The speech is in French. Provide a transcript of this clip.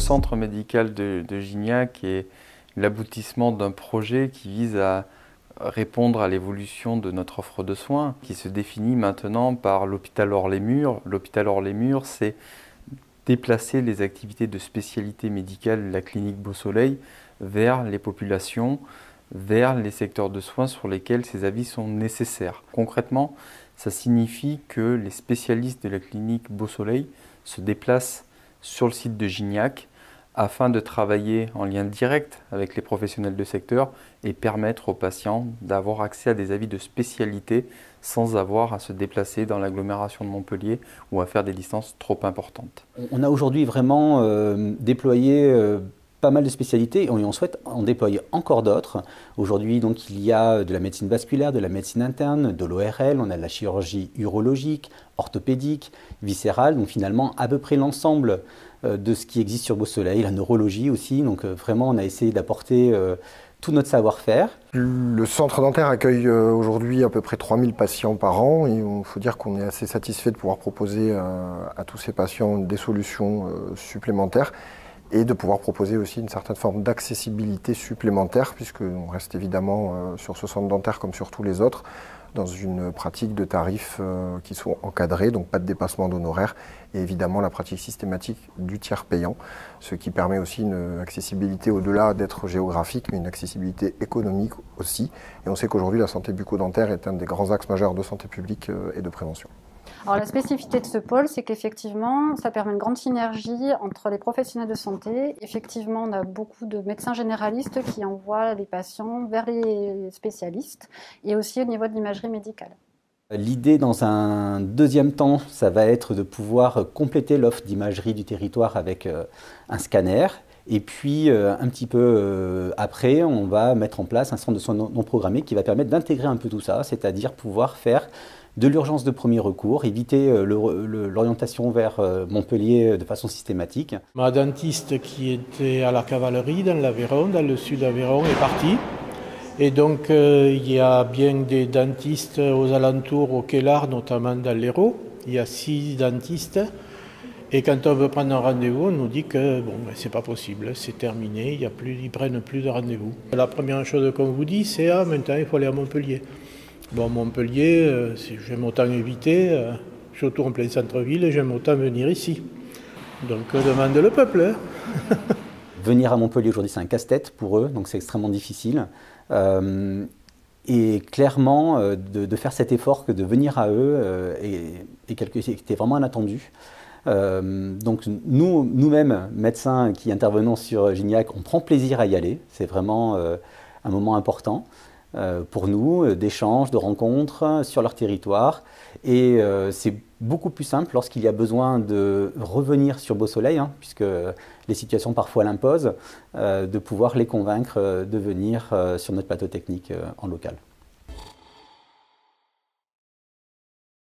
centre médical de Gignac est l'aboutissement d'un projet qui vise à répondre à l'évolution de notre offre de soins, qui se définit maintenant par l'hôpital Hors-les-Murs. L'hôpital Hors-les-Murs, c'est déplacer les activités de spécialité médicale de la clinique Beau Soleil vers les populations, vers les secteurs de soins sur lesquels ces avis sont nécessaires. Concrètement, ça signifie que les spécialistes de la clinique Beau Soleil se déplacent sur le site de Gignac afin de travailler en lien direct avec les professionnels de secteur et permettre aux patients d'avoir accès à des avis de spécialité sans avoir à se déplacer dans l'agglomération de Montpellier ou à faire des distances trop importantes. On a aujourd'hui vraiment déployé pas mal de spécialités et on souhaite en déployer encore d'autres. Aujourd'hui, donc, il y a de la médecine vasculaire, de la médecine interne, de l'ORL, on a de la chirurgie urologique, orthopédique, viscérale, donc finalement à peu près l'ensemble de ce qui existe sur Beau Soleil, la neurologie aussi, donc vraiment on a essayé d'apporter tout notre savoir-faire. Le centre dentaire accueille aujourd'hui à peu près 3000 patients par an et il faut dire qu'on est assez satisfait de pouvoir proposer à tous ces patients des solutions supplémentaires et de pouvoir proposer aussi une certaine forme d'accessibilité supplémentaire puisqu'on reste évidemment sur ce centre dentaire comme sur tous les autres dans une pratique de tarifs qui sont encadrés, donc pas de dépassement d'honoraires, et évidemment la pratique systématique du tiers payant, ce qui permet aussi une accessibilité au-delà d'être géographique, mais une accessibilité économique aussi. Et on sait qu'aujourd'hui la santé bucco-dentaire est un des grands axes majeurs de santé publique et de prévention. Alors la spécificité de ce pôle, c'est qu'effectivement, ça permet une grande synergie entre les professionnels de santé. Effectivement, on a beaucoup de médecins généralistes qui envoient les patients vers les spécialistes et aussi au niveau de l'imagerie médicale. L'idée dans un deuxième temps, ça va être de pouvoir compléter l'offre d'imagerie du territoire avec un scanner. Et puis, un petit peu après, on va mettre en place un centre de soins non programmés qui va permettre d'intégrer un peu tout ça, c'est-à-dire pouvoir faire de l'urgence de premier recours, éviter l'orientation vers Montpellier de façon systématique. Ma dentiste qui était à la cavalerie dans l'Aveyron, dans le sud d'Aveyron, est partie. Et donc, il y a bien des dentistes aux alentours, au Kellar, notamment dans l'Hérault. Il y a 6 dentistes. Et quand on veut prendre un rendez-vous, on nous dit que bon, ben, c'est pas possible, c'est terminé, ils ne prennent plus de rendez-vous. La première chose qu'on vous dit, c'est ah, maintenant il faut aller à Montpellier. Bon, Montpellier, j'aime autant éviter, surtout en plein centre-ville, et j'aime autant venir ici. Donc demande le peuple. Hein. Venir à Montpellier aujourd'hui, c'est un casse-tête pour eux, donc c'est extrêmement difficile. Et clairement, de faire cet effort que de venir à eux était vraiment inattendu. Donc nous-mêmes, médecins qui intervenons sur Gignac, on prend plaisir à y aller. C'est vraiment un moment important pour nous, d'échanges, de rencontres sur leur territoire. Et c'est beaucoup plus simple lorsqu'il y a besoin de revenir sur Beau Soleil, hein, puisque les situations parfois l'imposent, de pouvoir les convaincre de venir sur notre plateau technique en local.